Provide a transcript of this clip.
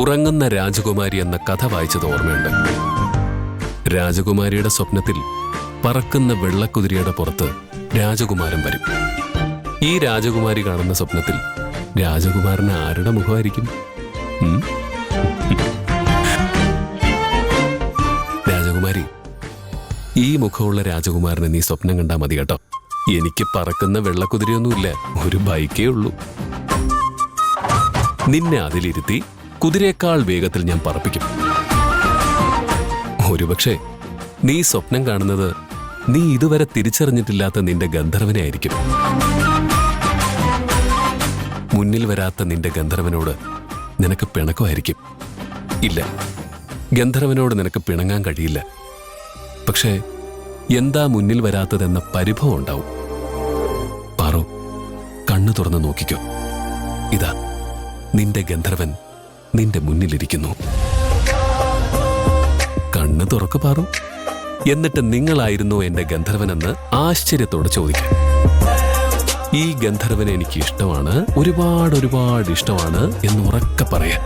ഉറങ്ങുന്ന രാജകുമാരി എന്ന കഥ വായിച്ചത് ഓർമ്മയുണ്ട്. രാജകുമാരിയുടെ സ്വപ്നത്തിൽ പറക്കുന്ന വെള്ളക്കുതിരയുടെ പുറത്ത് രാജകുമാരൻ വരും. ഈ രാജകുമാരി കാണുന്ന സ്വപ്നത്തിൽ രാജകുമാരന് ആരുടെ മുഖമായിരിക്കും? രാജകുമാരി, ഈ മുഖമുള്ള രാജകുമാരനെ നീ സ്വപ്നം കണ്ടാ മതി കേട്ടോ. എനിക്ക് പറക്കുന്ന വെള്ളക്കുതിരയൊന്നുമില്ല, ഒരു ബൈക്കേ ഉള്ളൂ. നിന്നെ അതിലിരുത്തി കുതിരയേക്കാൾ വേഗത്തിൽ ഞാൻ പറപ്പിക്കും. ഒരുപക്ഷെ നീ സ്വപ്നം കാണുന്നത് നീ ഇതുവരെ തിരിച്ചറിഞ്ഞിട്ടില്ലാത്ത നിന്റെ ഗന്ധർവനെ ആയിരിക്കും. മുന്നിൽ വരാത്ത നിന്റെ ഗന്ധർവനോട് നിനക്ക് പിണക്കമായിരിക്കും. ഇല്ല, ഗന്ധർവനോട് നിനക്ക് പിണങ്ങാൻ കഴിയില്ല. പക്ഷേ എന്താ മുന്നിൽ വരാത്തതെന്ന പരിഭവം ഉണ്ടാവും. പാറു, കണ്ണു തുറന്ന് നോക്കിക്കോ. ഇതാ നിന്റെ ഗന്ധർവൻ നിന്റെ മുന്നിലിരിക്കുന്നു. കണ്ണു തുറക്കു പാറു. എന്നിട്ട് നിങ്ങളായിരുന്നു എന്റെ ഗന്ധർവനെന്ന് ആശ്ചര്യത്തോടെ ചോദിക്കാം. ഈ ഗന്ധർവനെ എനിക്ക് ഇഷ്ടമാണ്, ഒരുപാട് ഒരുപാട് ഇഷ്ടമാണ് എന്ന് ഉറക്കെ പറയാൻ.